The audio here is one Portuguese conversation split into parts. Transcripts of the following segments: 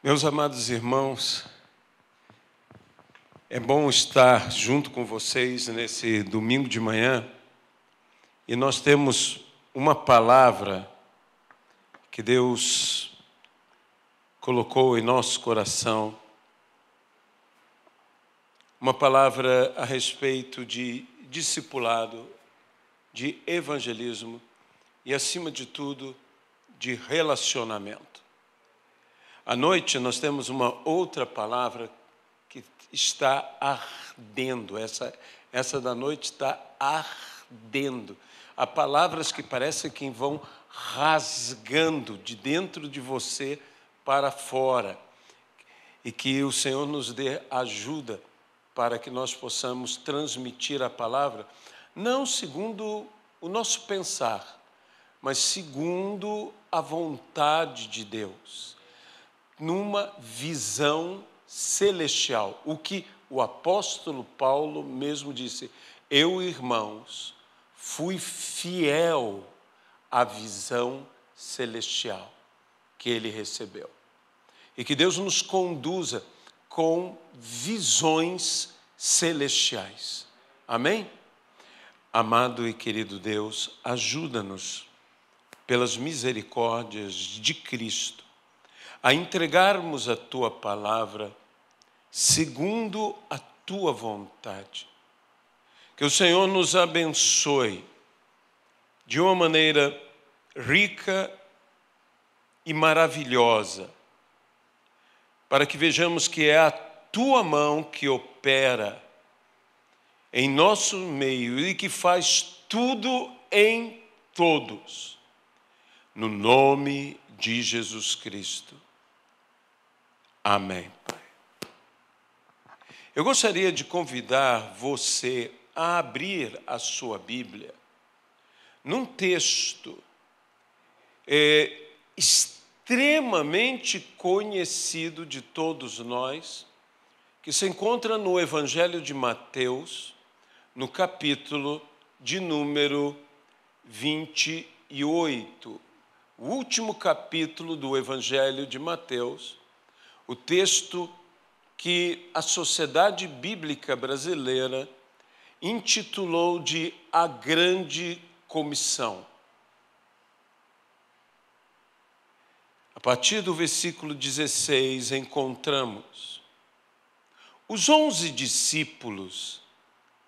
Meus amados irmãos, é bom estar junto com vocês nesse domingo de manhã e nós temos uma palavra que Deus colocou em nosso coração, uma palavra a respeito de discipulado, de evangelismo e, acima de tudo, de relacionamento. À noite nós temos uma outra palavra que está ardendo. Essa da noite está ardendo. Há palavras que parecem que vão rasgando de dentro de você para fora. E que o Senhor nos dê ajuda para que nós possamos transmitir a palavra, não segundo o nosso pensar, mas segundo a vontade de Deus, numa visão celestial. O que o apóstolo Paulo mesmo disse: eu, irmãos, fui fiel à visão celestial que ele recebeu. E que Deus nos conduza com visões celestiais. Amém? Amado e querido Deus, ajuda-nos, pelas misericórdias de Cristo, a entregarmos a Tua palavra segundo a Tua vontade. Que o Senhor nos abençoe de uma maneira rica e maravilhosa, para que vejamos que é a Tua mão que opera em nosso meio e que faz tudo em todos. No nome de Jesus Cristo. Amém, Pai. Eu gostaria de convidar você a abrir a sua Bíblia num texto extremamente conhecido de todos nós, que se encontra no Evangelho de Mateus, no capítulo de número 28. O último capítulo do Evangelho de Mateus, o texto que a Sociedade Bíblica Brasileira intitulou de A Grande Comissão. A partir do versículo 16, encontramos os 11 discípulos,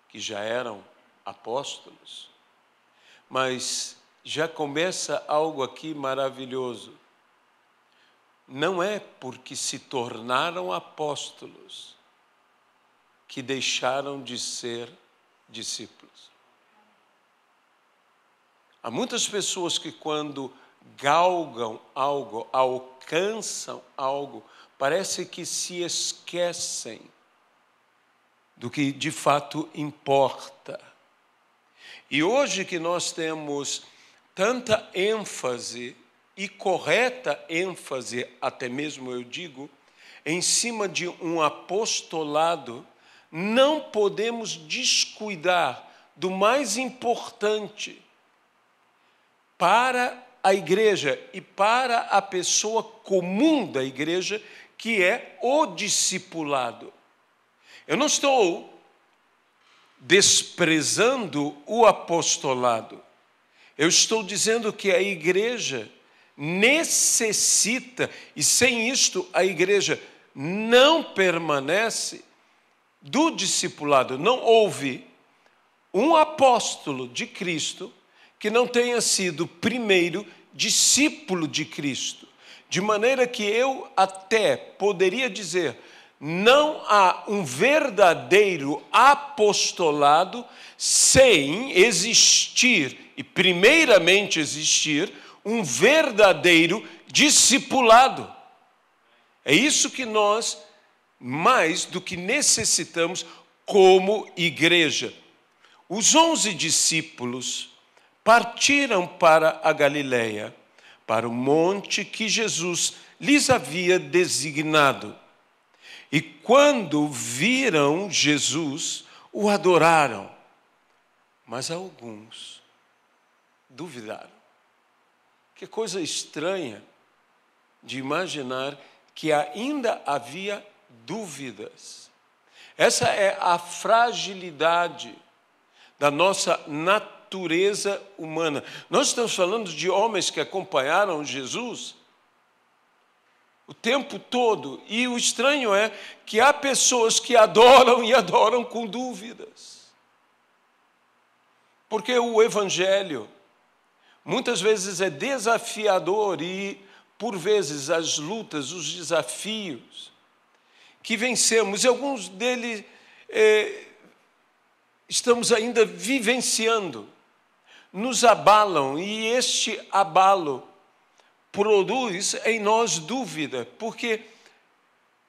que já eram apóstolos, mas já começa algo aqui maravilhoso. Não é porque se tornaram apóstolos que deixaram de ser discípulos. Há muitas pessoas que quando galgam algo, alcançam algo, parece que se esquecem do que de fato importa. E hoje que nós temos tanta ênfase, e correta ênfase, até mesmo eu digo, em cima de um apostolado, não podemos descuidar do mais importante para a igreja e para a pessoa comum da igreja, que é o discipulado. Eu não estou desprezando o apostolado. Eu estou dizendo que a igreja necessita, e sem isto a igreja não permanece, do discipulado. Não houve um apóstolo de Cristo que não tenha sido primeiro discípulo de Cristo. De maneira que eu até poderia dizer, não há um verdadeiro apostolado sem existir, e primeiramente existir, um verdadeiro discipulado. É isso que nós, mais do que necessitamos como igreja. Os 11 discípulos partiram para a Galileia, para o monte que Jesus lhes havia designado. E quando viram Jesus, o adoraram, mas alguns duvidaram. Que coisa estranha de imaginar que ainda havia dúvidas. Essa é a fragilidade da nossa natureza humana. Nós estamos falando de homens que acompanharam Jesus o tempo todo, e o estranho é que há pessoas que adoram e adoram com dúvidas. Porque o Evangelho muitas vezes é desafiador e, por vezes, as lutas, os desafios que vencemos, e alguns deles estamos ainda vivenciando, nos abalam, e este abalo produz em nós dúvida, porque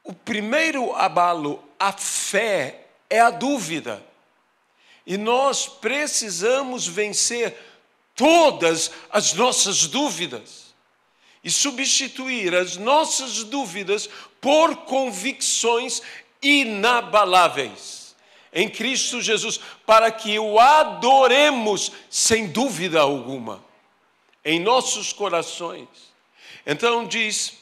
o primeiro abalo, a fé, é a dúvida. E nós precisamos vencer todas as nossas dúvidas e substituir as nossas dúvidas por convicções inabaláveis em Cristo Jesus, para que o adoremos sem dúvida alguma em nossos corações. Então diz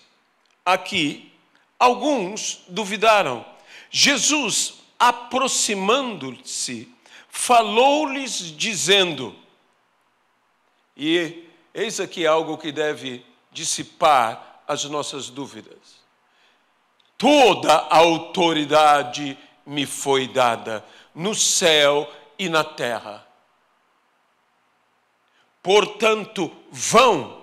aqui, alguns duvidaram. Jesus, aproximando-se, falou-lhes dizendo, e eis aqui algo que deve dissipar as nossas dúvidas. Toda a autoridade me foi dada no céu e na terra. Portanto, vão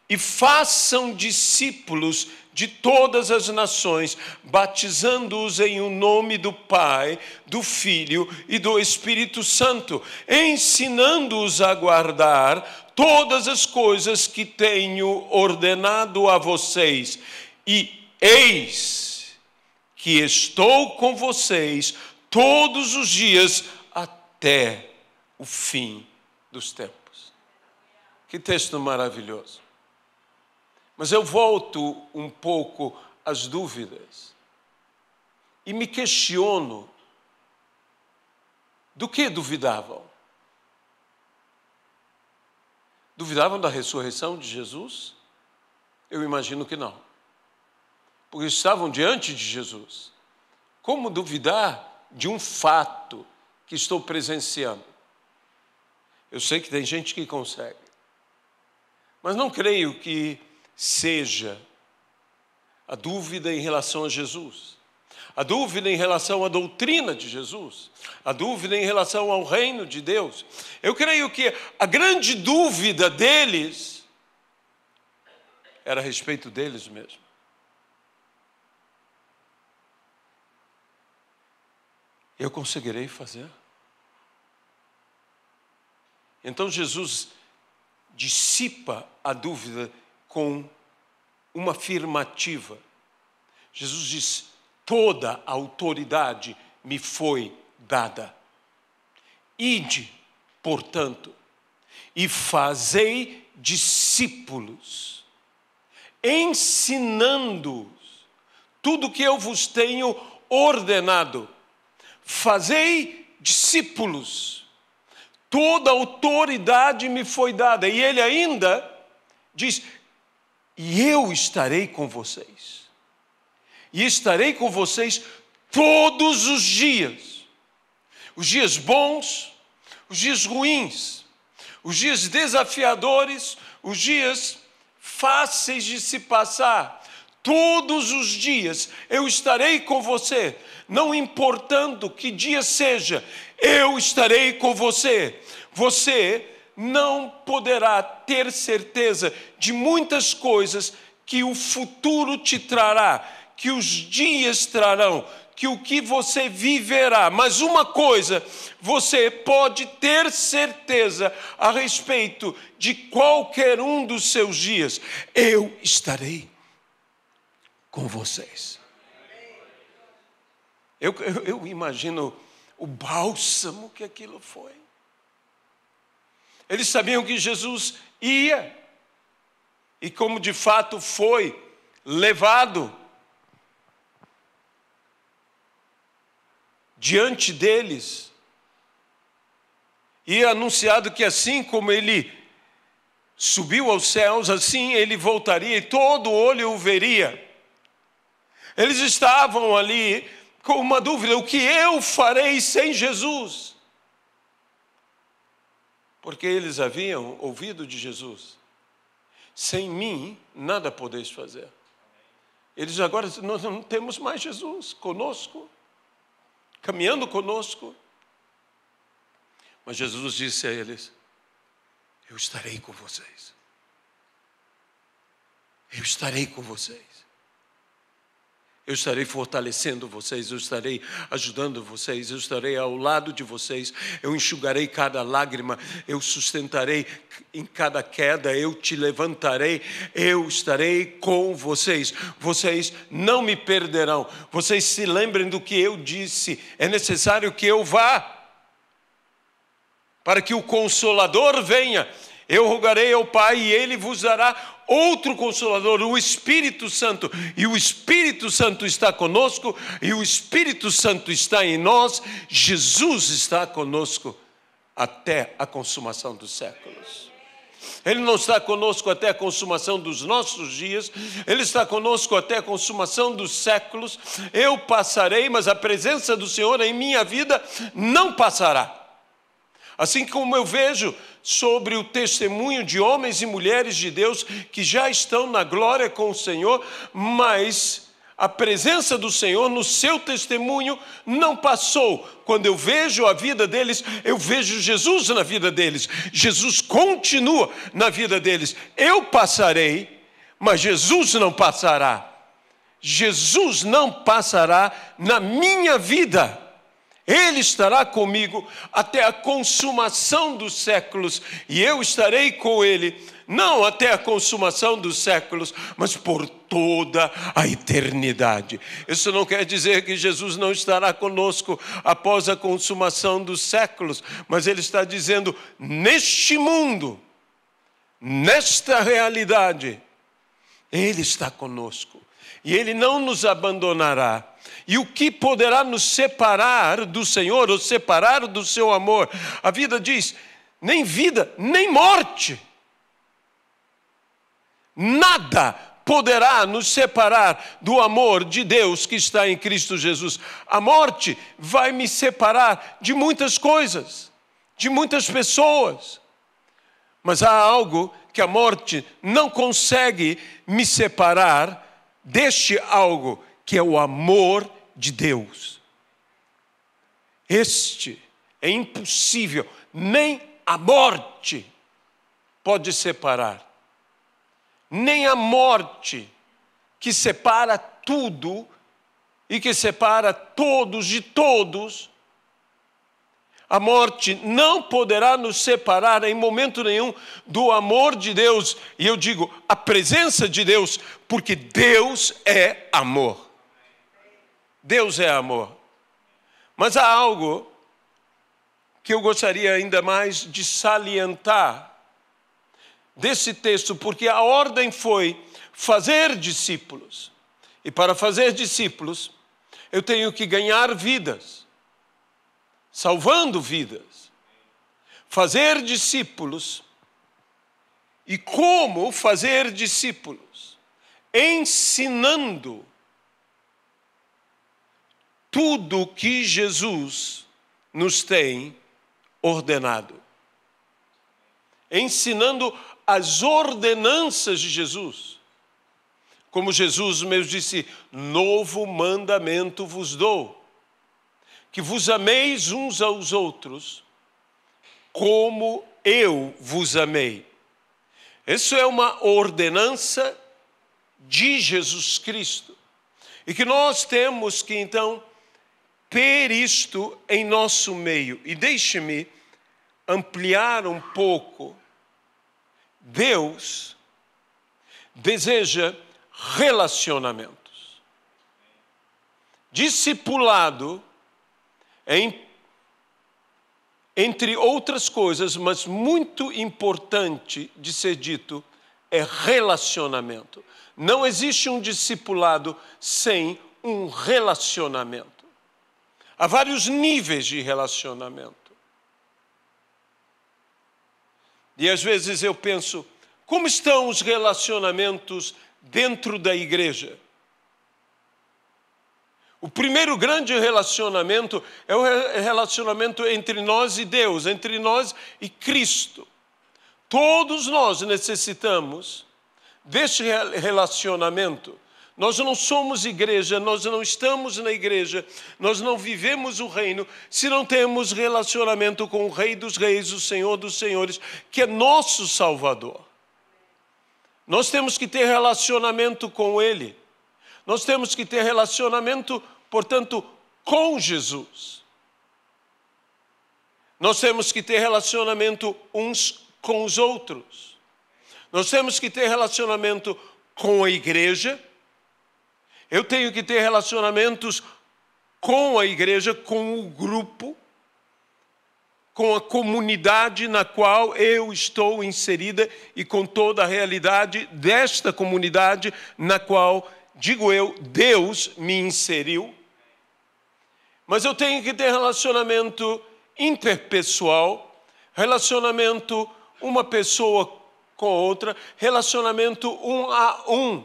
e façam discípulos de todas as nações, batizando-os em o nome do Pai, do Filho e do Espírito Santo, ensinando-os a guardar todas as coisas que tenho ordenado a vocês. E eis que estou com vocês todos os dias até o fim dos tempos. Que texto maravilhoso. Mas eu volto um pouco às dúvidas e me questiono do que duvidavam. Duvidavam da ressurreição de Jesus? Eu imagino que não, porque estavam diante de Jesus. Como duvidar de um fato que estou presenciando? Eu sei que tem gente que consegue, mas não creio que seja a dúvida em relação a Jesus, a dúvida em relação à doutrina de Jesus, a dúvida em relação ao reino de Deus. Eu creio que a grande dúvida deles era a respeito deles mesmos. Eu conseguirei fazer? Então Jesus dissipa a dúvida com uma afirmativa. Jesus diz, toda a autoridade me foi dada. Ide, portanto, e fazei discípulos, ensinando-os tudo que eu vos tenho ordenado. Fazei discípulos. Toda a autoridade me foi dada. E ele ainda diz, e eu estarei com vocês. E estarei com vocês todos os dias. Os dias bons, os dias ruins, os dias desafiadores, os dias fáceis de se passar. Todos os dias eu estarei com você. Não importando que dia seja, eu estarei com você. Você não poderá ter certeza de muitas coisas que o futuro te trará, que os dias trarão, que o que você viverá. Mas uma coisa, você pode ter certeza a respeito de qualquer um dos seus dias. Eu estarei com vocês. Eu imagino o bálsamo que aquilo foi. Eles sabiam que Jesus ia, e como de fato foi levado diante deles, e anunciado que assim como ele subiu aos céus, assim ele voltaria e todo olho o veria. Eles estavam ali com uma dúvida: o que eu farei sem Jesus? Porque eles haviam ouvido de Jesus: sem mim nada podeis fazer. Eles agora: nós não temos mais Jesus conosco, caminhando conosco. Mas Jesus disse a eles: eu estarei com vocês. Eu estarei com vocês. Eu estarei fortalecendo vocês, eu estarei ajudando vocês, eu estarei ao lado de vocês, eu enxugarei cada lágrima, eu sustentarei em cada queda, eu te levantarei, eu estarei com vocês. Vocês não me perderão. Vocês se lembrem do que eu disse: é necessário que eu vá, para que o Consolador venha. Eu rogarei ao Pai e Ele vos dará outro Consolador, o Espírito Santo. E o Espírito Santo está conosco, e o Espírito Santo está em nós. Jesus está conosco até a consumação dos séculos. Ele não está conosco até a consumação dos nossos dias, Ele está conosco até a consumação dos séculos. Eu passarei, mas a presença do Senhor em minha vida não passará. Assim como eu vejo sobre o testemunho de homens e mulheres de Deus que já estão na glória com o Senhor, mas a presença do Senhor no seu testemunho não passou. Quando eu vejo a vida deles, eu vejo Jesus na vida deles. Jesus continua na vida deles. Eu passarei, mas Jesus não passará. Jesus não passará na minha vida. Ele estará comigo até a consumação dos séculos, e eu estarei com Ele, não até a consumação dos séculos, mas por toda a eternidade. Isso não quer dizer que Jesus não estará conosco após a consumação dos séculos, mas Ele está dizendo: neste mundo, nesta realidade, Ele está conosco, e Ele não nos abandonará. E o que poderá nos separar do Senhor, ou separar do seu amor? A vida diz: nem vida, nem morte. Nada poderá nos separar do amor de Deus que está em Cristo Jesus. A morte vai me separar de muitas coisas, de muitas pessoas. Mas há algo que a morte não consegue me separar deste algo, que é o amor de Deus. Este é impossível, nem a morte pode separar. Nem a morte, que separa tudo e que separa todos de todos. A morte não poderá nos separar em momento nenhum do amor de Deus. E eu digo, a presença de Deus, porque Deus é amor. Deus é amor. Mas há algo que eu gostaria ainda mais de salientar desse texto, porque a ordem foi fazer discípulos. E para fazer discípulos, eu tenho que ganhar vidas, salvando vidas. Fazer discípulos. E como fazer discípulos? Ensinando tudo que Jesus nos tem ordenado. Ensinando as ordenanças de Jesus. Como Jesus mesmo disse: novo mandamento vos dou, que vos ameis uns aos outros, como eu vos amei. Isso é uma ordenança de Jesus Cristo. E que nós temos que, então, ter isto em nosso meio. E deixe-me ampliar um pouco. Deus deseja relacionamentos. Discipulado, entre outras coisas, mas muito importante de ser dito, é relacionamento. Não existe um discipulado sem um relacionamento. Há vários níveis de relacionamento. E às vezes eu penso, como estão os relacionamentos dentro da igreja? O primeiro grande relacionamento é o relacionamento entre nós e Deus, entre nós e Cristo. Todos nós necessitamos deste relacionamento. Nós não somos igreja, nós não estamos na igreja, nós não vivemos o reino se não temos relacionamento com o Rei dos Reis, o Senhor dos Senhores, que é nosso Salvador. Nós temos que ter relacionamento com Ele. Nós temos que ter relacionamento, portanto, com Jesus. Nós temos que ter relacionamento uns com os outros. Nós temos que ter relacionamento com a igreja. Eu tenho que ter relacionamentos com a igreja, com o grupo, com a comunidade na qual eu estou inserida e com toda a realidade desta comunidade na qual, digo eu, Deus me inseriu. Mas eu tenho que ter relacionamento interpessoal, relacionamento uma pessoa com outra, relacionamento um a um.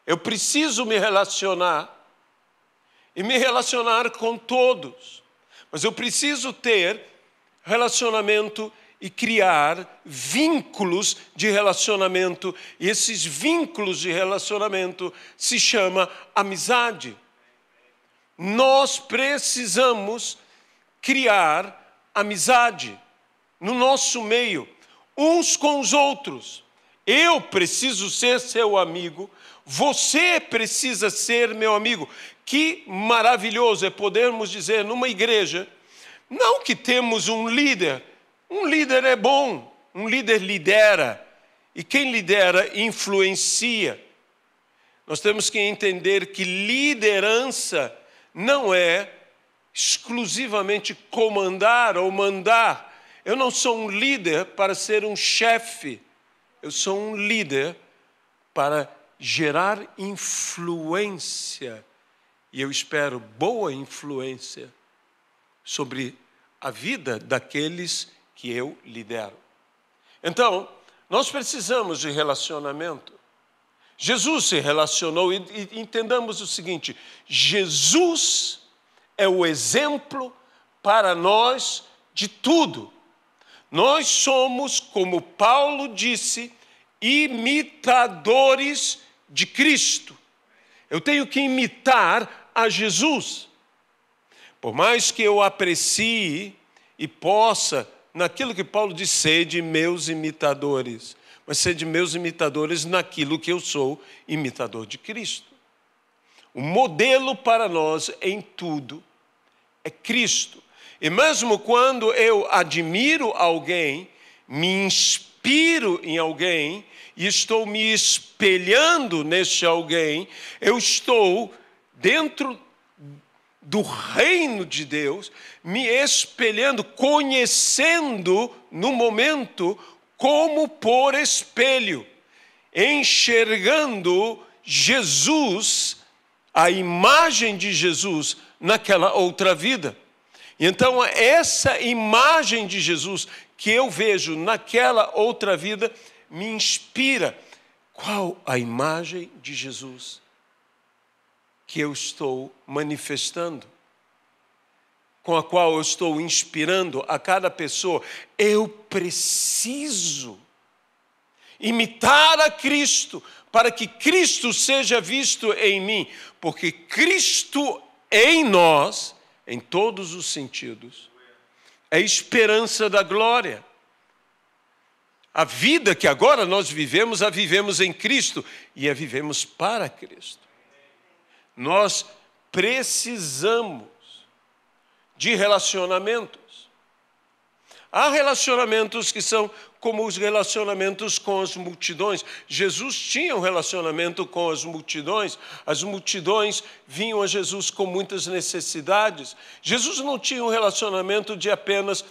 Eu preciso me relacionar e me relacionar com todos. Mas eu preciso ter relacionamento e criar vínculos de relacionamento. E esses vínculos de relacionamento se chama amizade. Nós precisamos criar amizade no nosso meio, uns com os outros. Eu preciso ser seu amigo, você precisa ser meu amigo. Que maravilhoso é podermos dizer numa igreja, não que temos um líder é bom, um líder lidera, e quem lidera influencia. Nós temos que entender que liderança não é exclusivamente comandar ou mandar. Eu não sou um líder para ser um chefe, eu sou um líder para gerar influência. E eu espero boa influência sobre a vida daqueles que eu lidero. Então, nós precisamos de relacionamento. Jesus se relacionou e entendamos o seguinte: Jesus é o exemplo para nós de tudo. Nós somos, como Paulo disse, imitadores de Cristo. Eu tenho que imitar a Jesus. Por mais que eu aprecie e possa, naquilo que Paulo diz, sede meus imitadores, mas sede meus imitadores naquilo que eu sou, imitador de Cristo. O modelo para nós em tudo é Cristo. E mesmo quando eu admiro alguém, me inspiro em alguém e estou me espelhando neste alguém, eu estou dentro do reino de Deus, me espelhando, conhecendo no momento como por espelho, enxergando Jesus, a imagem de Jesus naquela outra vida. E então essa imagem de Jesus que eu vejo naquela outra vida me inspira. Qual a imagem de Jesus que eu estou manifestando? Com a qual eu estou inspirando a cada pessoa? Eu preciso imitar a Cristo para que Cristo seja visto em mim, porque Cristo em nós, em todos os sentidos, é a esperança da glória. A vida que agora nós vivemos, a vivemos em Cristo e a vivemos para Cristo. Nós precisamos de relacionamentos. Há relacionamentos que são como os relacionamentos com as multidões. Jesus tinha um relacionamento com as multidões vinham a Jesus com muitas necessidades. Jesus não tinha um relacionamento de apenas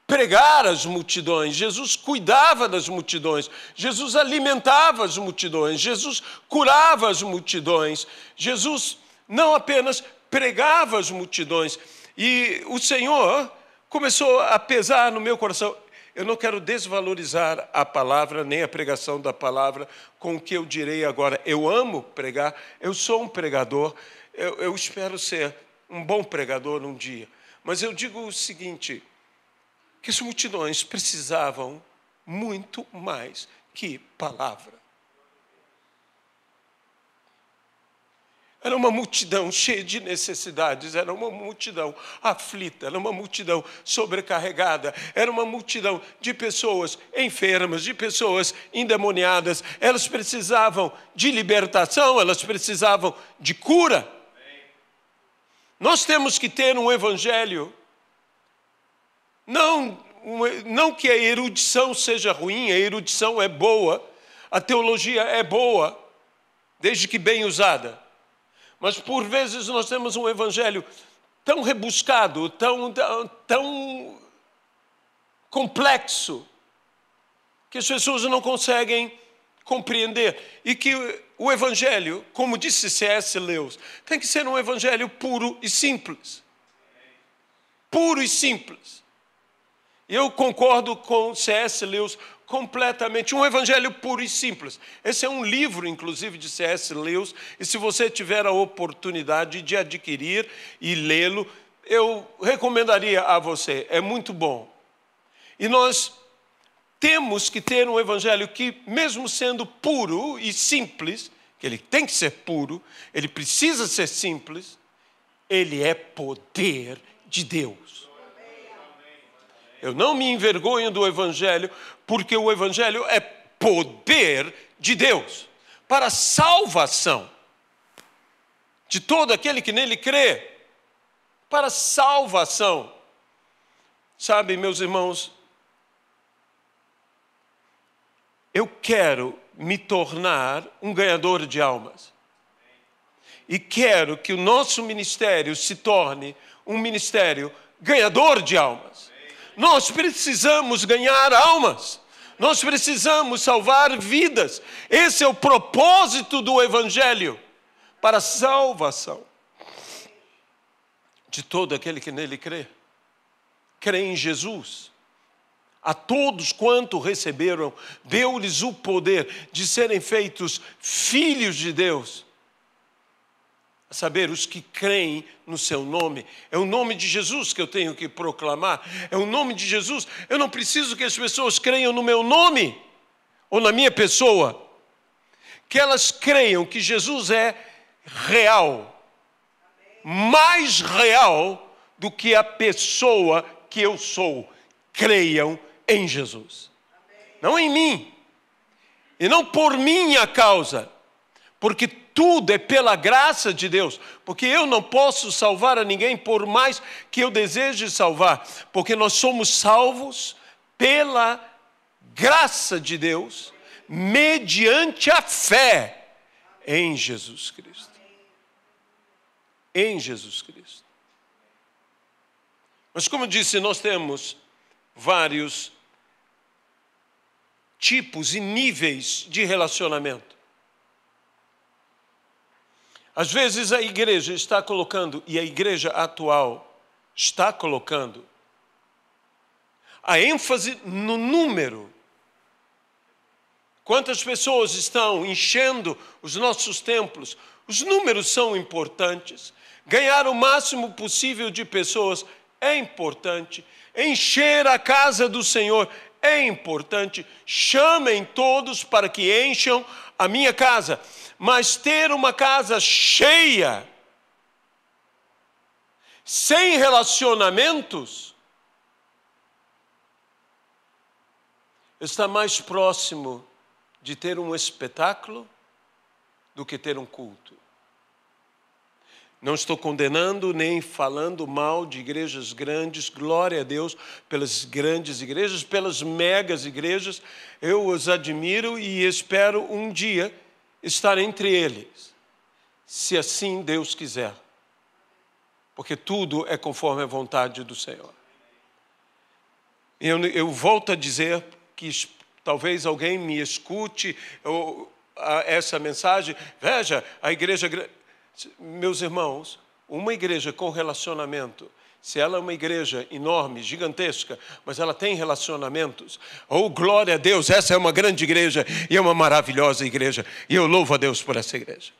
pregar às multidões. Jesus cuidava das multidões. Jesus alimentava as multidões. Jesus curava as multidões. Jesus não apenas pregava às multidões. E o Senhor começou a pesar no meu coração. eu não quero desvalorizar a palavra, nem a pregação da palavra, com o que eu direi agora. Eu amo pregar, eu sou um pregador, eu espero ser um bom pregador um dia. Mas eu digo o seguinte, que as multidões precisavam muito mais que palavra. Era uma multidão cheia de necessidades, era uma multidão aflita, era uma multidão sobrecarregada, era uma multidão de pessoas enfermas, de pessoas endemoniadas. Elas precisavam de libertação, elas precisavam de cura. Nós temos que ter um evangelho, não que a erudição seja ruim, a erudição é boa, a teologia é boa, desde que bem usada. Mas, por vezes, nós temos um evangelho tão rebuscado, tão complexo, que as pessoas não conseguem compreender. E que o evangelho, como disse C.S. Lewis, tem que ser um evangelho puro e simples. Puro e simples. Eu concordo com C.S. Lewis completamente. Um evangelho puro e simples. Esse é um livro, inclusive, de C.S. Lewis. E se você tiver a oportunidade de adquirir e lê-lo, eu recomendaria a você. É muito bom. E nós temos que ter um evangelho que, mesmo sendo puro e simples, que ele tem que ser puro, ele precisa ser simples, ele é poder de Deus. Eu não me envergonho do evangelho, porque o evangelho é poder de Deus para a salvação de todo aquele que nele crê. Para a salvação. Sabe, meus irmãos, eu quero me tornar um ganhador de almas. E quero que o nosso ministério se torne um ministério ganhador de almas. Nós precisamos ganhar almas. Nós precisamos salvar vidas. Esse é o propósito do evangelho, para a salvação de todo aquele que nele crê. Crê em Jesus. A todos quanto receberam, deu-lhes o poder de serem feitos filhos de Deus. A saber, os que creem no seu nome. É o nome de Jesus que eu tenho que proclamar. É o nome de Jesus. Eu não preciso que as pessoas creiam no meu nome ou na minha pessoa. Que elas creiam que Jesus é real. Mais real do que a pessoa que eu sou. Creiam em Jesus. Não em mim. E não por minha causa. Porque tudo é pela graça de Deus. Porque eu não posso salvar a ninguém por mais que eu deseje salvar. Porque nós somos salvos pela graça de Deus, mediante a fé em Jesus Cristo. Em Jesus Cristo. Mas como eu disse, nós temos vários tipos e níveis de relacionamento. Às vezes a igreja está colocando, e a igreja atual está colocando, a ênfase no número. Quantas pessoas estão enchendo os nossos templos? Os números são importantes. Ganhar o máximo possível de pessoas é importante. Encher a casa do Senhor é importante. Chamem todos para que encham a minha casa. Mas ter uma casa cheia, sem relacionamentos, está mais próximo de ter um espetáculo do que ter um culto. Não estou condenando nem falando mal de igrejas grandes, glória a Deus pelas grandes igrejas, pelas megas igrejas. Eu os admiro e espero um dia estar entre eles, se assim Deus quiser. Porque tudo é conforme a vontade do Senhor. Eu volto a dizer que talvez alguém me escute essa mensagem. Veja, a igreja... Meus irmãos, uma igreja com relacionamento se ela é uma igreja enorme, gigantesca, mas ela tem relacionamentos, oh, glória a Deus, essa é uma grande igreja e é uma maravilhosa igreja, e eu louvo a Deus por essa igreja.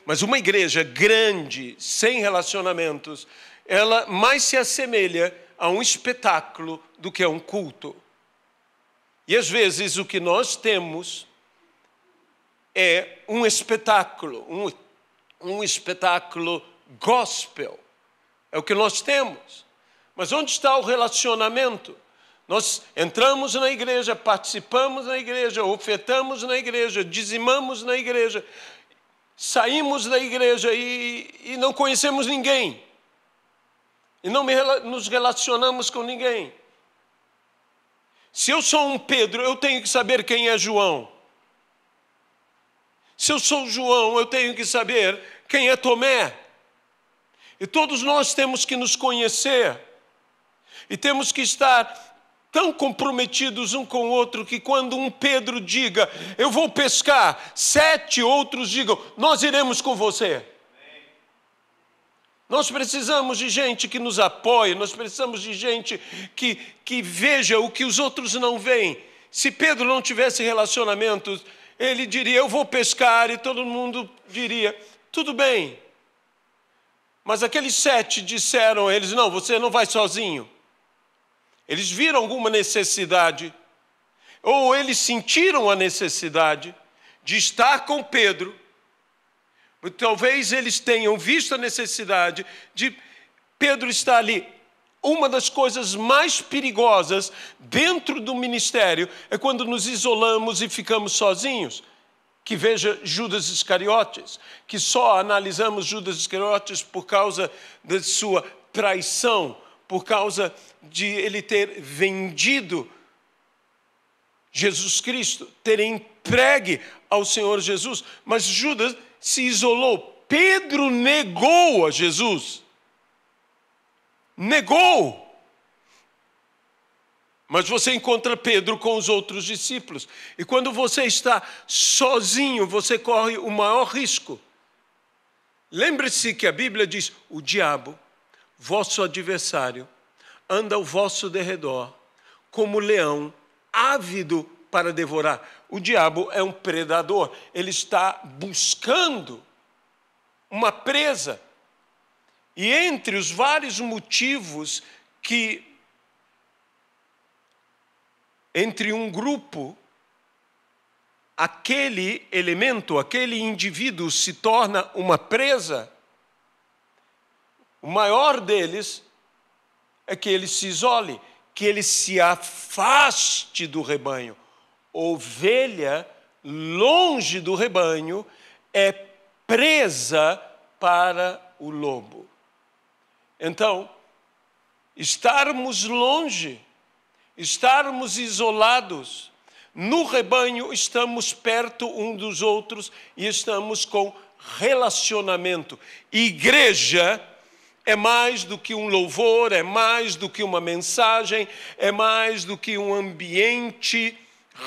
Mas uma igreja grande, sem relacionamentos, ela mais se assemelha a um espetáculo do que a um culto. E às vezes o que nós temos é um espetáculo, um espetáculo gospel. É o que nós temos. Mas onde está o relacionamento? Nós entramos na igreja, participamos na igreja, ofertamos na igreja, dizimamos na igreja, saímos da igreja e não conhecemos ninguém. E não nos relacionamos com ninguém. Se eu sou um Pedro, eu tenho que saber quem é João. Se eu sou João, eu tenho que saber quem é Tomé. E todos nós temos que nos conhecer. E temos que estar tão comprometidos um com o outro que quando um Pedro diga, eu vou pescar, 7 outros digam, nós iremos com você. Nós precisamos de gente que nos apoie, nós precisamos de gente que veja o que os outros não veem. Se Pedro não tivesse relacionamentos, ele diria, eu vou pescar, e todo mundo diria, tudo bem. Mas aqueles 7 disseram a eles, não, você não vai sozinho. Eles viram alguma necessidade, ou eles sentiram a necessidade de estar com Pedro. Talvez eles tenham visto a necessidade de Pedro estar ali. Uma das coisas mais perigosas dentro do ministério é quando nos isolamos e ficamos sozinhos. Que veja Judas Iscariotes, que só analisamos Judas Iscariotes por causa da sua traição, por causa de ele ter vendido Jesus Cristo, ter entregue ao Senhor Jesus. Mas Judas se isolou. Pedro negou a Jesus. Negou. Mas você encontra Pedro com os outros discípulos. E quando você está sozinho, você corre o maior risco. Lembre-se que a Bíblia diz, o diabo, vosso adversário, anda ao vosso derredor, como leão, ávido para devorar. O diabo é um predador. Ele está buscando uma presa. E entre os vários motivos que entre um grupo, aquele elemento, aquele indivíduo se torna uma presa, o maior deles é que ele se isole, que ele se afaste do rebanho. Ovelha longe do rebanho é presa para o lobo. Então, estarmos longe, estarmos isolados, no rebanho estamos perto um dos outros e estamos com relacionamento. Igreja é mais do que um louvor, é mais do que uma mensagem, é mais do que um ambiente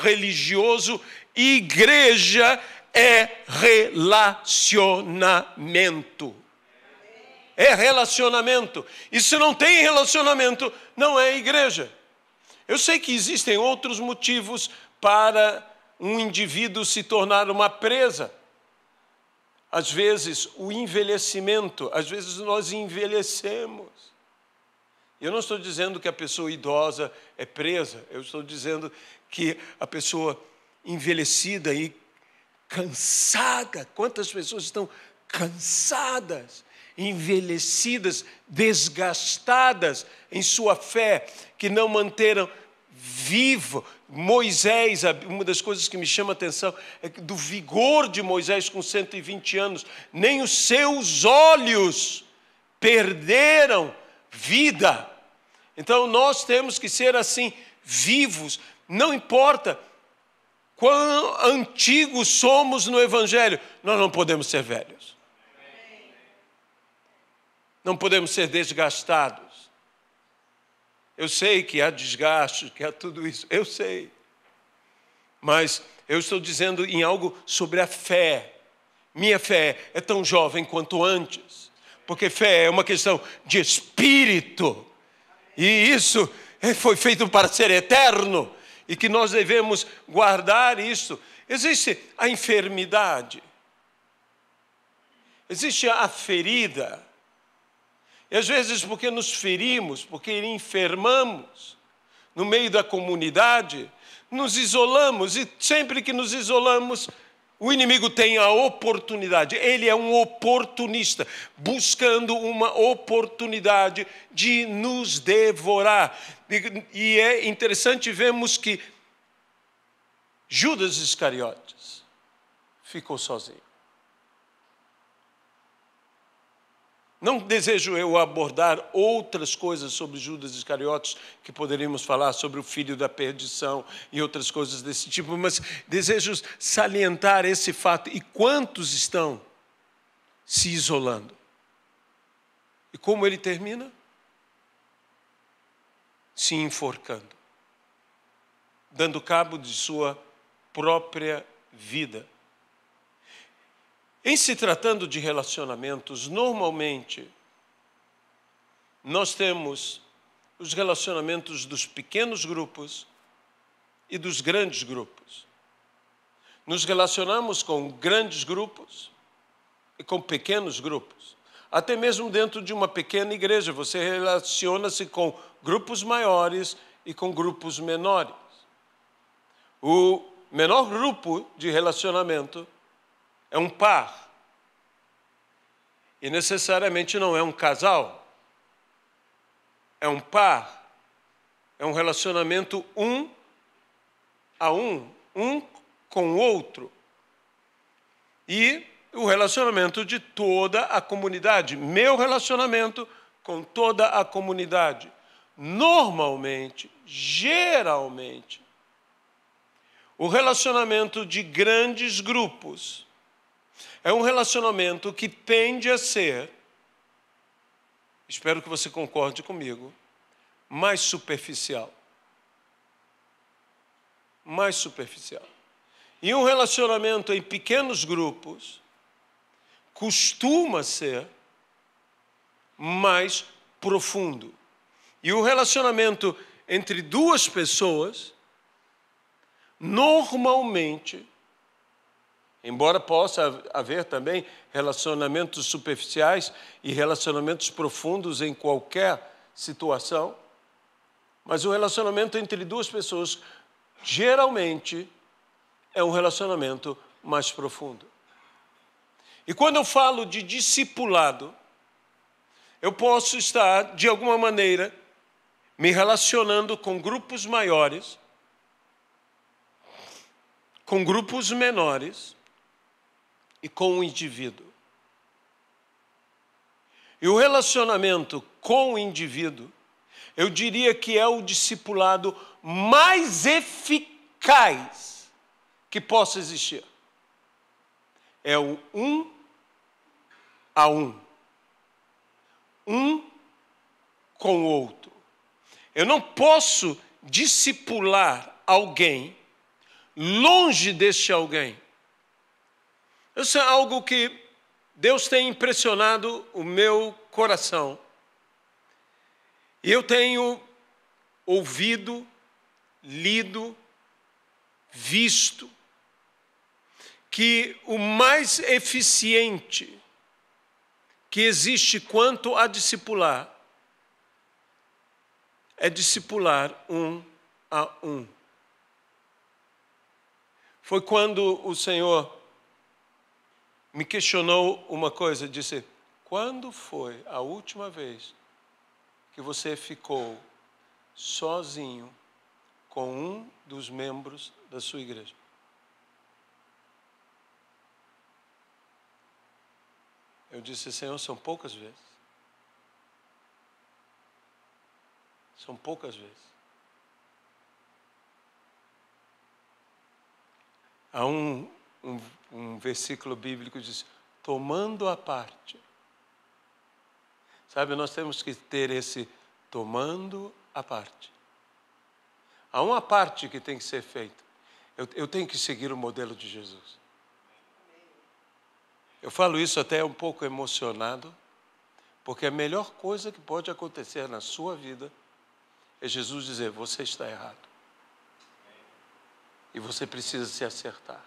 religioso. Igreja é relacionamento. É relacionamento. E se não tem relacionamento, não é igreja. Eu sei que existem outros motivos para um indivíduo se tornar uma presa. Às vezes, o envelhecimento, às vezes nós envelhecemos. Eu não estou dizendo que a pessoa idosa é presa, eu estou dizendo que a pessoa envelhecida e cansada, quantas pessoas estão cansadas, envelhecidas, desgastadas em sua fé, que não manteram vivo. Moisés, uma das coisas que me chama a atenção é que do vigor de Moisés com 120 anos, nem os seus olhos perderam vida. Então nós temos que ser assim, vivos, não importa quão antigos somos no Evangelho, nós não podemos ser velhos. Não podemos ser desgastados. Eu sei que há desgaste, que há tudo isso, eu sei. Mas eu estou dizendo em algo sobre a fé. Minha fé é tão jovem quanto antes, porque fé é uma questão de espírito. E isso foi feito para ser eterno. E que nós devemos guardar isso. Existe a enfermidade. Existe a ferida. E às vezes porque nos ferimos, porque enfermamos no meio da comunidade, nos isolamos. E sempre que nos isolamos, o inimigo tem a oportunidade. Ele é um oportunista, buscando uma oportunidade de nos devorar. E é interessante vermos que Judas Iscariotes ficou sozinho. Não desejo eu abordar outras coisas sobre Judas Iscariotes, que poderíamos falar sobre o filho da perdição e outras coisas desse tipo, mas desejo salientar esse fato. E quantos estão se isolando? E como ele termina? Se enforcando, dando cabo de sua própria vida. Em se tratando de relacionamentos, normalmente, nós temos os relacionamentos dos pequenos grupos e dos grandes grupos. Nos relacionamos com grandes grupos e com pequenos grupos. Até mesmo dentro de uma pequena igreja, você relaciona-se com grupos maiores e com grupos menores. O menor grupo de relacionamento é um par. E necessariamente não é um casal. É um par. É um relacionamento um a um com o outro. E o relacionamento de toda a comunidade. Meu relacionamento com toda a comunidade. Normalmente, geralmente, o relacionamento de grandes grupos é um relacionamento que tende a ser, espero que você concorde comigo, mais superficial. Mais superficial. E um relacionamento em pequenos grupos costuma ser mais profundo. E o relacionamento entre duas pessoas, normalmente, embora possa haver também relacionamentos superficiais e relacionamentos profundos em qualquer situação, mas o relacionamento entre duas pessoas, geralmente, é um relacionamento mais profundo. E quando eu falo de discipulado, eu posso estar, de alguma maneira, me relacionando com grupos maiores, com grupos menores e com o indivíduo. E o relacionamento com o indivíduo, eu diria que é o discipulado mais eficaz que possa existir. É o um a um. Um com o outro. Eu não posso discipular alguém longe deste alguém. Isso é algo que Deus tem impressionado o meu coração. E eu tenho ouvido, lido, visto que o mais eficiente que existe quanto a discipular é discipular um a um. Foi quando o Senhor me questionou uma coisa, disse: quando foi a última vez que você ficou sozinho com um dos membros da sua igreja? Eu disse: Senhor, são poucas vezes. São poucas vezes. Há um versículo bíblico que diz: tomando a parte. Sabe, nós temos que ter esse tomando a parte. Há uma parte que tem que ser feita. Eu tenho que seguir o modelo de Jesus. Eu falo isso até um pouco emocionado, porque a melhor coisa que pode acontecer na sua vida é Jesus dizer: você está errado. E você precisa se acertar.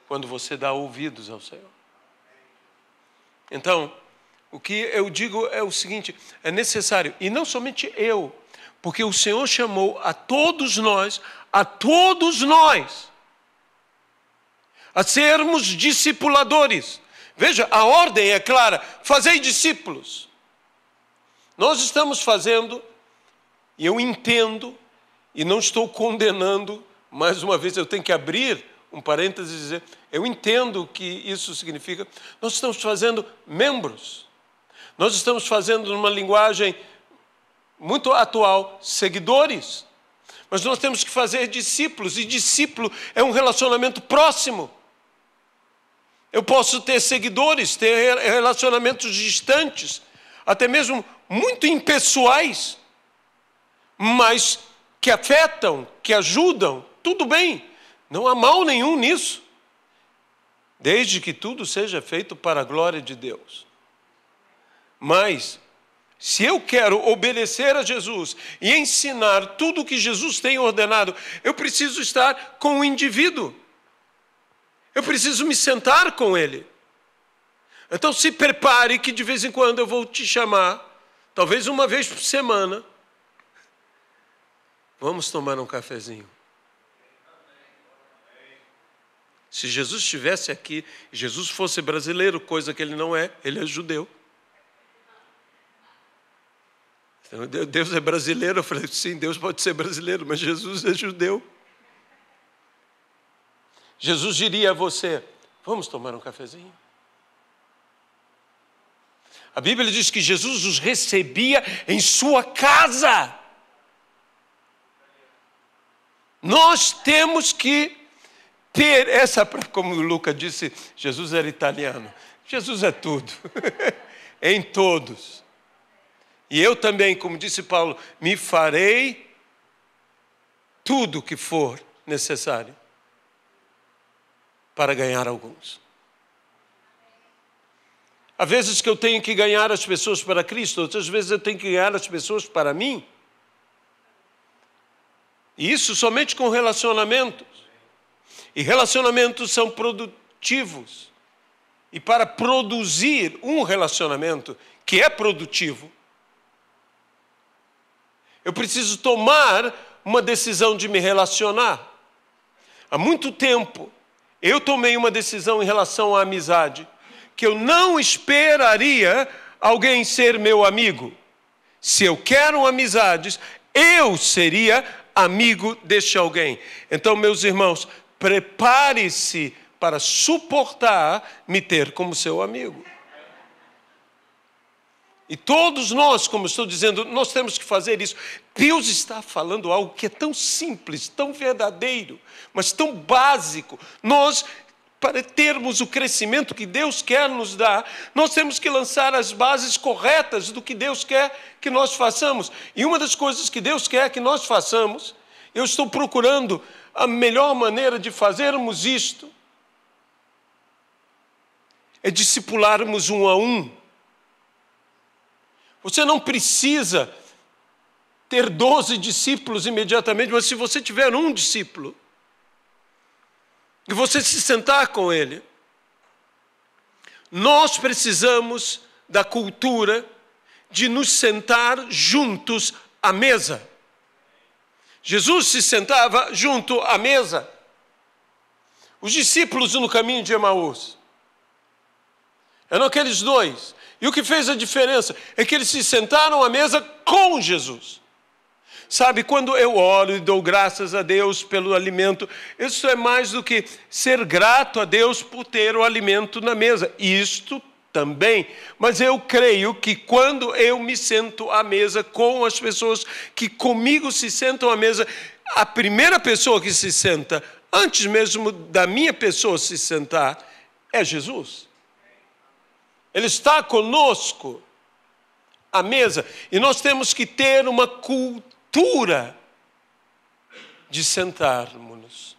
Quando você dá ouvidos ao Senhor. Então, o que eu digo é o seguinte: é necessário, e não somente eu, porque o Senhor chamou a todos nós, a sermos discipuladores. Veja, a ordem é clara: fazei discípulos. Nós estamos fazendo, e eu entendo, e não estou condenando, mais uma vez eu tenho que abrir um parênteses e dizer, eu entendo o que isso significa. Nós estamos fazendo membros. Nós estamos fazendo, numa linguagem muito atual, seguidores. Mas nós temos que fazer discípulos, e discípulo é um relacionamento próximo. Eu posso ter seguidores, ter relacionamentos distantes, até mesmo muito impessoais, mas que afetam, que ajudam, tudo bem. Não há mal nenhum nisso, desde que tudo seja feito para a glória de Deus. Mas, se eu quero obedecer a Jesus e ensinar tudo o que Jesus tem ordenado, eu preciso estar com o indivíduo. Eu preciso me sentar com ele. Então se prepare que de vez em quando eu vou te chamar, talvez uma vez por semana. Vamos tomar um cafezinho. Se Jesus estivesse aqui, Jesus fosse brasileiro, coisa que ele não é, ele é judeu. Então, Deus é brasileiro, eu falei, sim, Deus pode ser brasileiro, mas Jesus é judeu. Jesus diria a você, vamos tomar um cafezinho? A Bíblia diz que Jesus os recebia em sua casa. Nós temos que ter essa, como o Lucas disse, Jesus era italiano. Jesus é tudo, em todos. E eu também, como disse Paulo, me farei tudo o que for necessário para ganhar alguns. Há vezes que eu tenho que ganhar as pessoas para Cristo, outras vezes eu tenho que ganhar as pessoas para mim. E isso somente com relacionamentos. E relacionamentos são produtivos. E para produzir um relacionamento que é produtivo, eu preciso tomar uma decisão de me relacionar. Há muito tempo, eu tomei uma decisão em relação à amizade, que eu não esperaria alguém ser meu amigo. Se eu quero amizades, eu seria amigo deste alguém. Então, meus irmãos, prepare-se para suportar me ter como seu amigo. E todos nós, como estou dizendo, nós temos que fazer isso. Deus está falando algo que é tão simples, tão verdadeiro, mas tão básico. Nós, para termos o crescimento que Deus quer nos dar, nós temos que lançar as bases corretas do que Deus quer que nós façamos. E uma das coisas que Deus quer que nós façamos, eu estou procurando a melhor maneira de fazermos isto, é discipularmos um a um. Você não precisa ter 12 discípulos imediatamente, mas se você tiver um discípulo, e você se sentar com ele, nós precisamos da cultura de nos sentar juntos à mesa. Jesus se sentava junto à mesa. Os discípulos no caminho de Emaús eram aqueles dois. E o que fez a diferença é que eles se sentaram à mesa com Jesus. Sabe, quando eu oro e dou graças a Deus pelo alimento, isso é mais do que ser grato a Deus por ter o alimento na mesa. Isto também. Mas eu creio que quando eu me sento à mesa com as pessoas que comigo se sentam à mesa, a primeira pessoa que se senta, antes mesmo da minha pessoa se sentar, é Jesus. Ele está conosco à mesa. E nós temos que ter uma cultura de sentarmos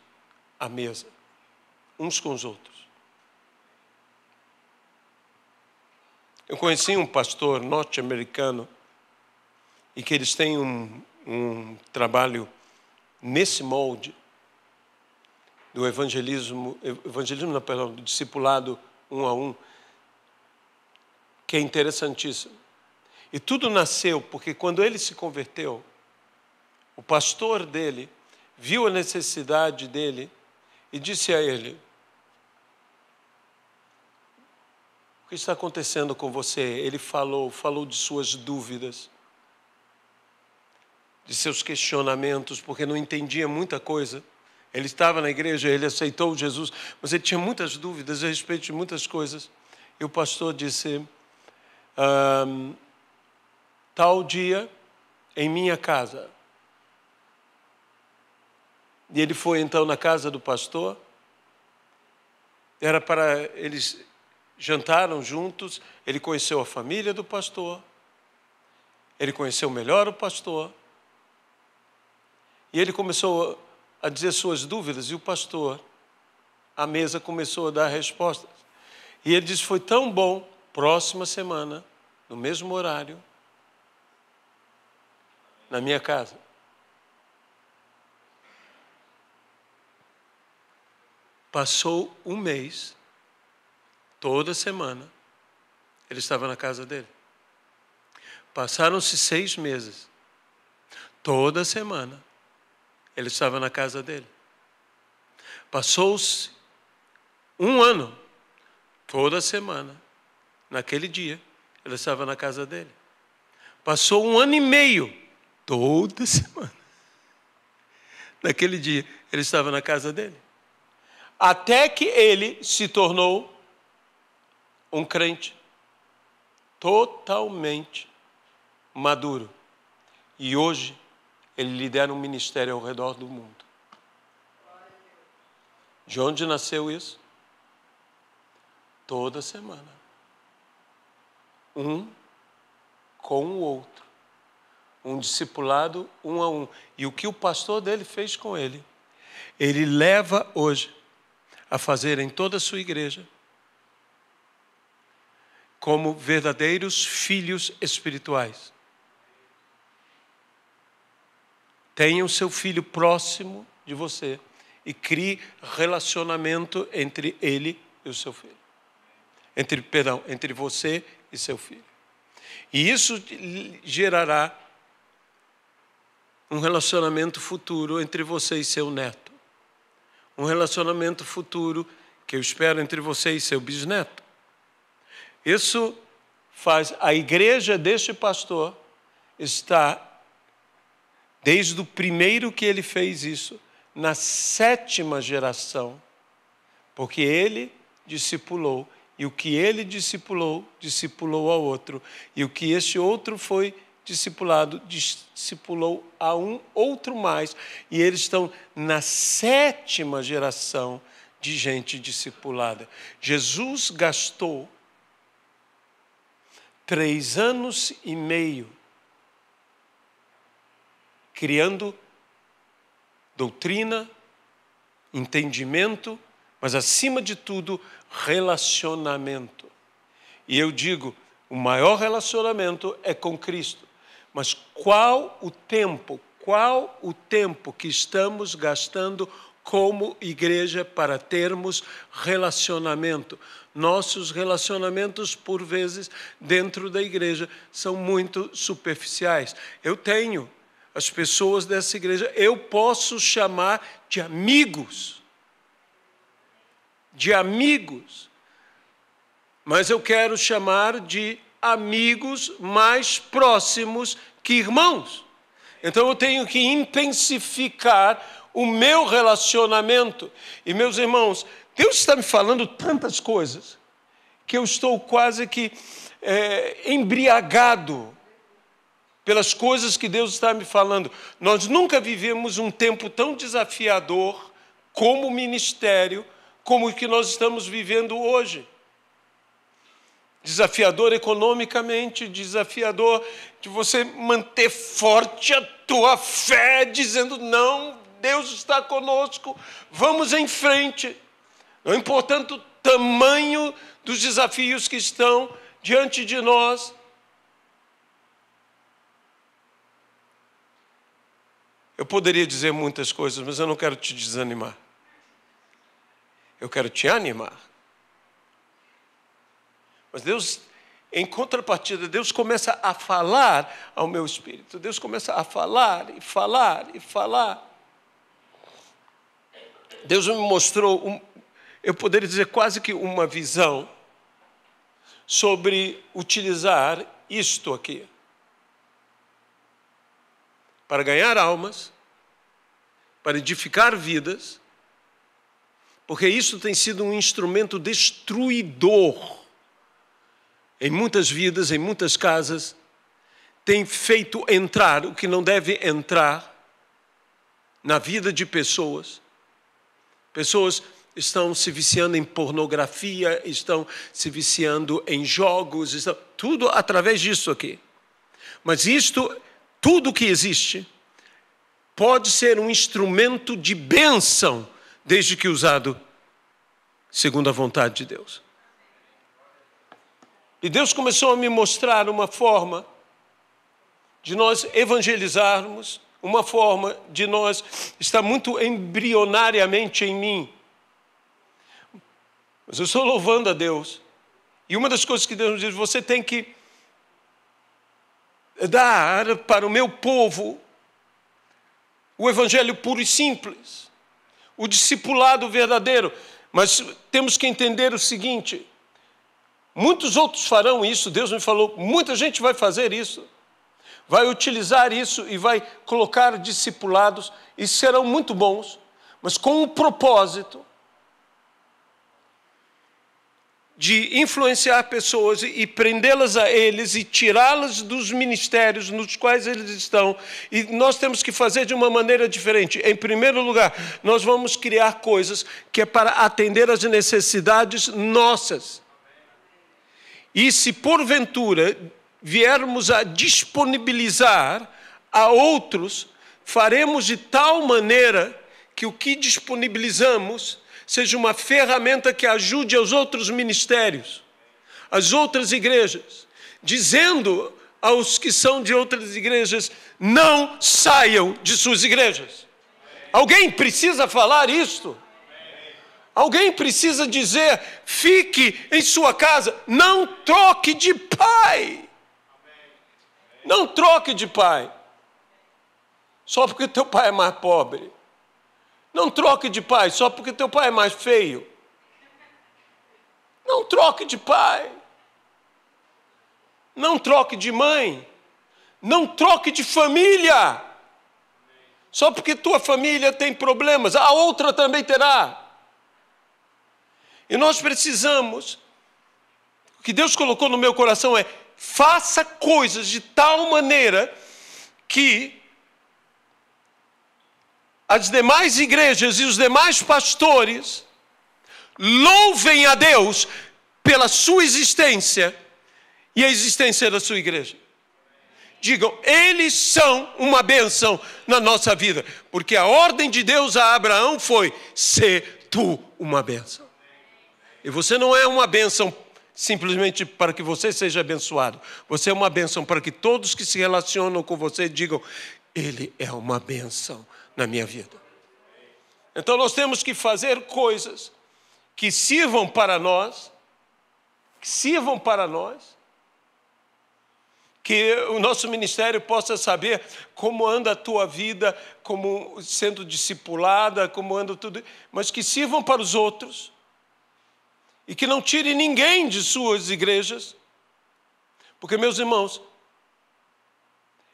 à mesa, uns com os outros. Eu conheci um pastor norte-americano e que eles têm um trabalho nesse molde do evangelismo não, perdão, do discipulado 1 a 1, que é interessantíssimo. E tudo nasceu porque quando ele se converteu, o pastor dele viu a necessidade dele e disse a ele: o que está acontecendo com você? Ele falou de suas dúvidas, de seus questionamentos, porque não entendia muita coisa. Ele estava na igreja, ele aceitou Jesus, mas ele tinha muitas dúvidas a respeito de muitas coisas. E o pastor disse: tal dia em minha casa. E ele foi então na casa do pastor. Eles jantaram juntos. Ele conheceu a família do pastor. Ele conheceu melhor o pastor. E ele começou a dizer suas dúvidas. E o pastor, à mesa, começou a dar respostas. E ele disse: foi tão bom. Próxima semana, no mesmo horário, na minha casa. Passou um mês, toda semana, ele estava na casa dele. Passaram-se 6 meses, toda semana, ele estava na casa dele. Passou-se 1 ano, toda semana, naquele dia, ele estava na casa dele. Passou 1 ano e meio, toda semana, naquele dia, ele estava na casa dele. Até que ele se tornou um crente totalmente maduro. E hoje ele lidera um ministério ao redor do mundo. De onde nasceu isso? Toda semana. Um com o outro. Um discipulado 1 a 1. E o que o pastor dele fez com ele, ele leva hoje a fazer em toda a sua igreja, como verdadeiros filhos espirituais. Tenha o seu filho próximo de você e crie relacionamento entre ele e o seu filho. Entre você e seu filho. E isso gerará um relacionamento futuro entre você e seu neto. Um relacionamento futuro que eu espero entre você e seu bisneto. Isso faz a igreja deste pastor estar, desde o primeiro que ele fez isso, na 7ª geração, porque ele discipulou, e o que ele discipulou, discipulou ao outro, e o que esse outro foi discipulado, discipulou a um outro mais, e eles estão na 7ª geração de gente discipulada. Jesus gastou 3 anos e meio criando doutrina, entendimento, mas acima de tudo, relacionamento. E eu digo, o maior relacionamento é com Cristo. Mas qual o tempo que estamos gastando como igreja para termos relacionamento? Nossos relacionamentos, por vezes, dentro da igreja, são muito superficiais. Eu tenho as pessoas dessa igreja, eu posso chamar de amigos. De amigos. Mas eu quero chamar de amigos mais próximos que irmãos. Então eu tenho que intensificar o meu relacionamento. E meus irmãos, Deus está me falando tantas coisas que eu estou quase que embriagado pelas coisas que Deus está me falando. Nós nunca vivemos um tempo tão desafiador como ministério, como o que nós estamos vivendo hoje. Desafiador economicamente, desafiador de você manter forte a tua fé, dizendo, não, Deus está conosco, vamos em frente. Não importando o tamanho dos desafios que estão diante de nós. Eu poderia dizer muitas coisas, mas eu não quero te desanimar. Eu quero te animar. Mas Deus, em contrapartida, Deus começa a falar ao meu espírito. Deus começa a falar e falar e falar. Deus me mostrou, eu poderia dizer quase que uma visão sobre utilizar isto aqui para ganhar almas, para edificar vidas, porque isso tem sido um instrumento destruidor em muitas vidas, em muitas casas, tem feito entrar o que não deve entrar na vida de pessoas. Pessoas estão se viciando em pornografia, estão se viciando em jogos, tudo através disso aqui. Mas isto, tudo que existe, pode ser um instrumento de bênção, desde que usado segundo a vontade de Deus. E Deus começou a me mostrar uma forma de nós evangelizarmos, uma forma de nós estar muito embrionariamente em mim. Mas eu estou louvando a Deus. E uma das coisas que Deus nos diz, você tem que dar para o meu povo o evangelho puro e simples, o discipulado verdadeiro. Mas temos que entender o seguinte, muitos outros farão isso, Deus me falou, muita gente vai fazer isso, vai utilizar isso e vai colocar discipulados, e serão muito bons, mas com o propósito de influenciar pessoas e prendê-las a eles e tirá-las dos ministérios nos quais eles estão. E nós temos que fazer de uma maneira diferente. Em primeiro lugar, nós vamos criar coisas que é para atender às necessidades nossas. E se porventura viermos a disponibilizar a outros, faremos de tal maneira que o que disponibilizamos seja uma ferramenta que ajude aos outros ministérios, às outras igrejas, dizendo aos que são de outras igrejas, não saiam de suas igrejas. Alguém precisa falar isto. Alguém precisa dizer, fique em sua casa, não troque de pai. Não troque de pai. Só porque teu pai é mais pobre. Não troque de pai só porque teu pai é mais feio. Não troque de pai. Não troque de mãe. Não troque de família. Só porque tua família tem problemas, a outra também terá. E nós precisamos, o que Deus colocou no meu coração é, faça coisas de tal maneira que as demais igrejas e os demais pastores louvem a Deus pela sua existência e a existência da sua igreja. Digam, eles são uma bênção na nossa vida, porque a ordem de Deus a Abraão foi, ser tu uma bênção. E você não é uma bênção simplesmente para que você seja abençoado. Você é uma bênção para que todos que se relacionam com você digam, ele é uma bênção na minha vida. Então nós temos que fazer coisas que sirvam para nós, que o nosso ministério possa saber como anda a tua vida, como sendo discipulada, como anda tudo, mas que sirvam para os outros e que não tire ninguém de suas igrejas, porque, meus irmãos,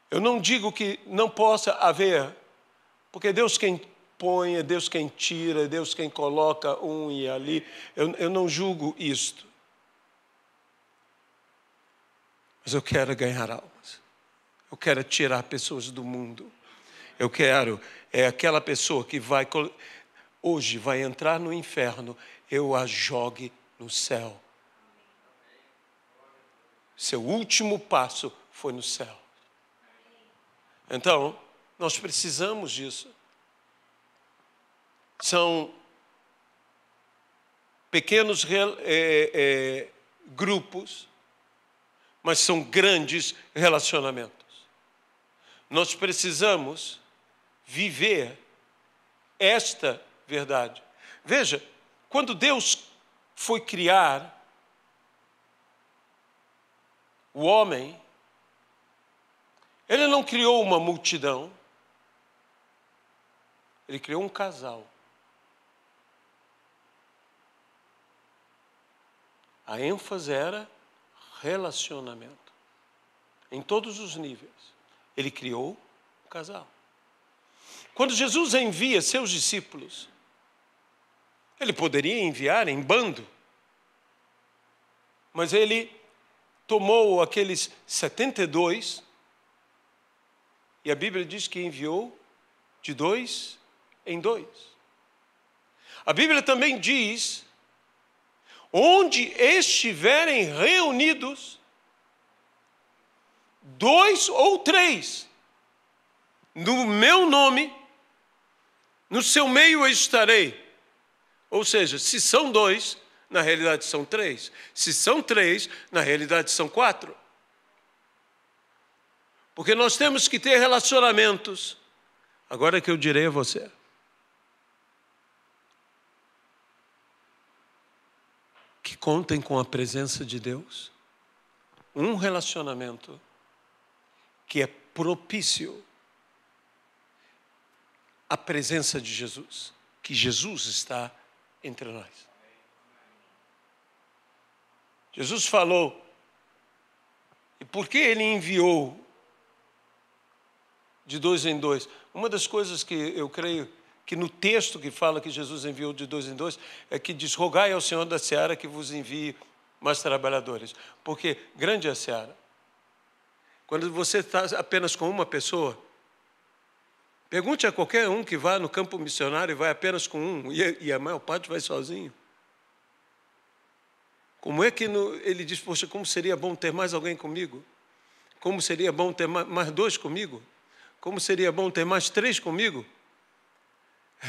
eu não digo que não possa haver, porque é Deus quem põe, é Deus quem tira, é Deus quem coloca um e ali, eu não julgo isto. Mas eu quero ganhar almas. Eu quero tirar pessoas do mundo. Eu quero, aquela pessoa que hoje vai entrar no inferno, eu a jogue no céu. Seu último passo foi no céu. Então, nós precisamos disso. São pequenos grupos, mas são grandes relacionamentos. Nós precisamos viver esta verdade. Veja, quando Deus foi criar o homem, Ele não criou uma multidão, Ele criou um casal. A ênfase era relacionamento, em todos os níveis. Ele criou um casal. Quando Jesus envia seus discípulos, Ele poderia enviar em bando, mas Ele tomou aqueles 72, e a Bíblia diz que enviou de 2 em 2. A Bíblia também diz: onde estiverem reunidos 2 ou 3, no meu nome, no seu meio eu estarei. Ou seja, se são 2, na realidade são 3. Se são 3, na realidade são 4. Porque nós temos que ter relacionamentos. Agora que eu direi a você. Que contem com a presença de Deus. Um relacionamento que é propício à presença de Jesus. Que Jesus está entre nós. Jesus falou, e por que Ele enviou de 2 em 2? Uma das coisas que eu creio que no texto que fala que Jesus enviou de 2 em 2 é que diz: rogai ao Senhor da seara que vos envie mais trabalhadores. Porque grande é a seara. Quando você está apenas com uma pessoa, pergunte a qualquer um que vá no campo missionário e vai apenas com um, e a maior parte vai sozinho. Como é que ele diz: poxa, como seria bom ter mais alguém comigo? Como seria bom ter mais 2 comigo? Como seria bom ter mais 3 comigo?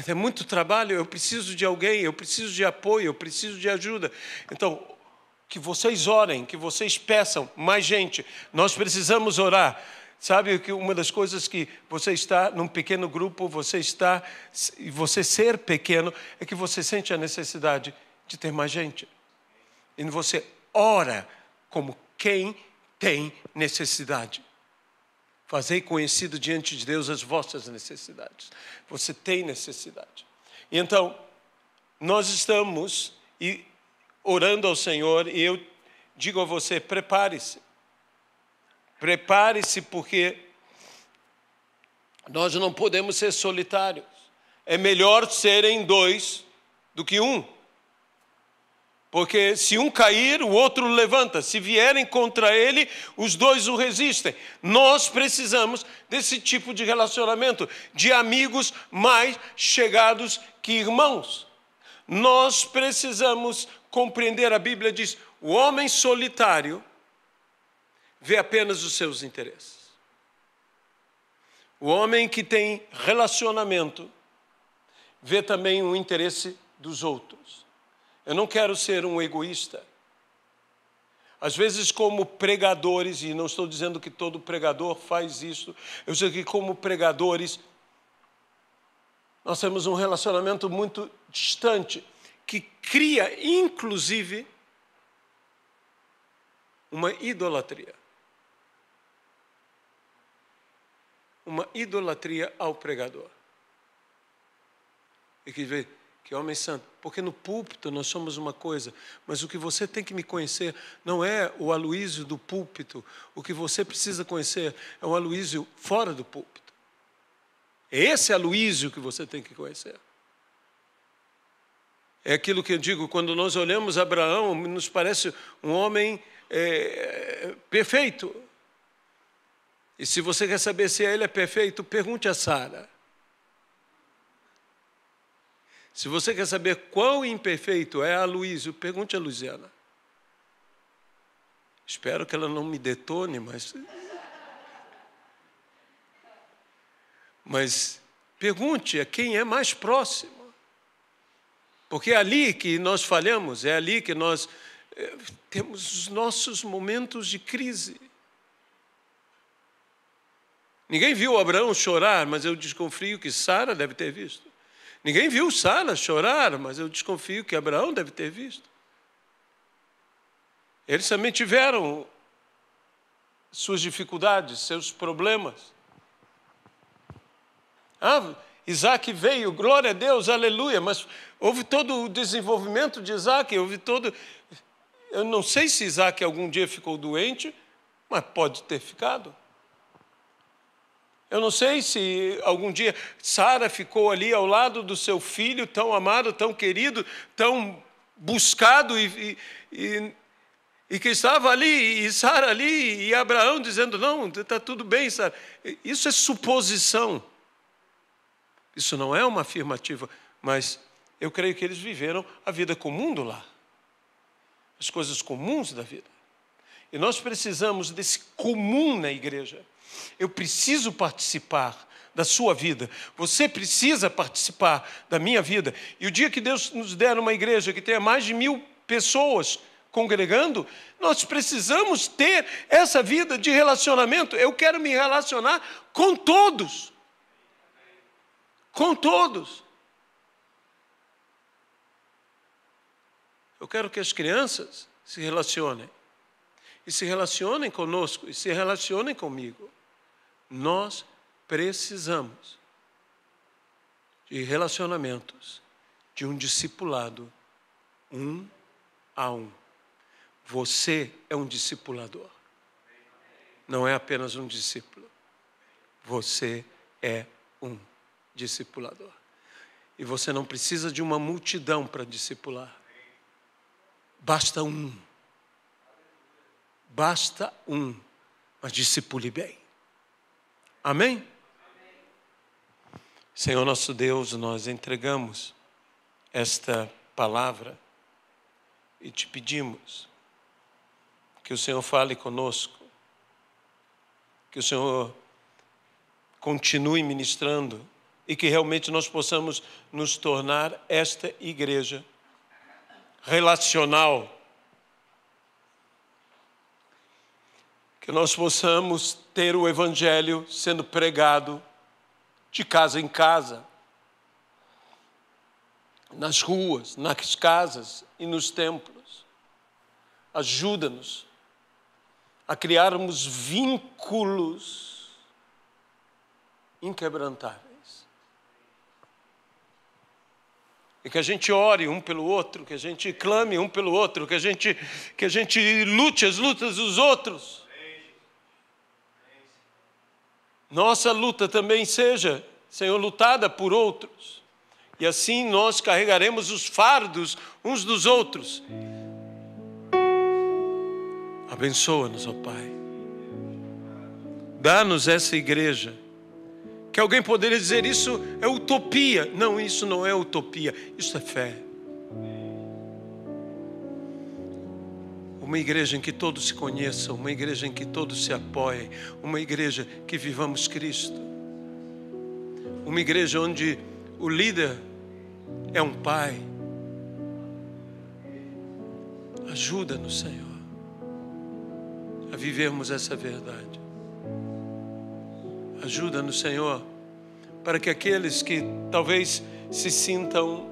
É muito trabalho, eu preciso de alguém, eu preciso de apoio, eu preciso de ajuda. Então, que vocês orem, que vocês peçam mais gente. Nós precisamos orar. Sabe que uma das coisas que você está num pequeno grupo, você ser pequeno, é que você sente a necessidade de ter mais gente. E você ora como quem tem necessidade. Fazei conhecido diante de Deus as vossas necessidades. Você tem necessidade. E então, nós estamos orando ao Senhor, e eu digo a você: prepare-se. Prepare-se, porque nós não podemos ser solitários. É melhor serem 2 do que 1. Porque se um cair, o outro levanta. Se vierem contra ele, os 2 o resistem. Nós precisamos desse tipo de relacionamento, de amigos mais chegados que irmãos. Nós precisamos compreender, a Bíblia diz: o homem solitário vê apenas os seus interesses. O homem que tem relacionamento vê também o interesse dos outros. Eu não quero ser um egoísta. Às vezes, como pregadores, e não estou dizendo que todo pregador faz isso, eu sei que como pregadores, nós temos um relacionamento muito distante, que cria, inclusive, uma idolatria. Uma idolatria ao pregador. E que homem santo, porque no púlpito nós somos uma coisa, mas o que você tem que me conhecer não é o Aloísio do púlpito, o que você precisa conhecer é o Aloísio fora do púlpito. É esse Aloísio que você tem que conhecer. É aquilo que eu digo, quando nós olhamos Abraão, nos parece um homem perfeito. E se você quer saber se ele é perfeito, pergunte a Sara. Se você quer saber quão imperfeito é Aloísio, pergunte a Luziana. Espero que ela não me detone, mas pergunte a quem é mais próximo. Porque é ali que nós falhamos, é ali que nós temos os nossos momentos de crise. Ninguém viu Abraão chorar, mas eu desconfio que Sara deve ter visto. Ninguém viu Sara chorar, mas eu desconfio que Abraão deve ter visto. Eles também tiveram suas dificuldades, seus problemas. Isaac veio, glória a Deus, aleluia, mas houve todo o desenvolvimento de Isaac, eu não sei se Isaac algum dia ficou doente, mas pode ter ficado. Eu não sei se algum dia Sara ficou ali ao lado do seu filho, tão amado, tão querido, tão buscado, e que estava ali, e Sara ali, e Abraão dizendo, não, está tudo bem, Sara. Isso é suposição. Isso não é uma afirmativa, mas eu creio que eles viveram a vida comum do lar. As coisas comuns da vida. E nós precisamos desse comum na igreja. Eu preciso participar da sua vida. Você precisa participar da minha vida. E o dia que Deus nos der uma igreja que tenha mais de 1000 pessoas congregando, nós precisamos ter essa vida de relacionamento. Eu quero me relacionar com todos. Com todos. Eu quero que as crianças se relacionem. E se relacionem conosco, e se relacionem comigo. Nós precisamos de relacionamentos, de um discipulado, 1 a 1. Você é um discipulador. Não é apenas um discípulo. Você é um discipulador. E você não precisa de uma multidão para discipular. Basta um. Basta um. Mas discipule bem. Amém? Senhor nosso Deus, nós entregamos esta palavra e te pedimos que o Senhor fale conosco, que o Senhor continue ministrando e que realmente nós possamos nos tornar esta igreja relacional. Que nós possamos ter o Evangelho sendo pregado de casa em casa, nas ruas, nas casas e nos templos. Ajuda-nos a criarmos vínculos inquebrantáveis. E que a gente ore um pelo outro, que a gente clame um pelo outro, que a gente lute as lutas dos outros. Nossa luta também seja, Senhor, lutada por outros. E assim nós carregaremos os fardos uns dos outros. Abençoa-nos, ó Pai. Dá-nos essa igreja. Que alguém poderia dizer, isso é utopia. Não, isso não é utopia, isso é fé. Uma igreja em que todos se conheçam, uma igreja em que todos se apoiem, uma igreja que vivamos Cristo. Uma igreja onde o líder é um pai. Ajuda-nos, Senhor, a vivermos essa verdade. Ajuda-nos, Senhor, para que aqueles que talvez se sintam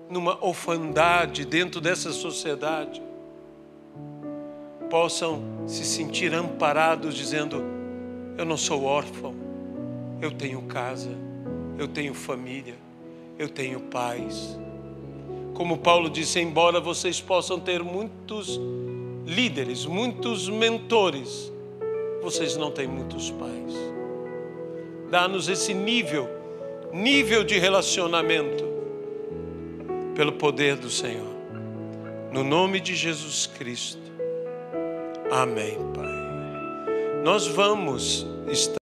numa orfandade dentro dessa sociedade possam se sentir amparados, dizendo, eu não sou órfão, eu tenho casa, eu tenho família, eu tenho paz. Como Paulo disse, embora vocês possam ter muitos líderes, muitos mentores, vocês não têm muitos pais. Dá-nos esse nível de relacionamento, pelo poder do Senhor. No nome de Jesus Cristo. Amém, Pai. Nós vamos estar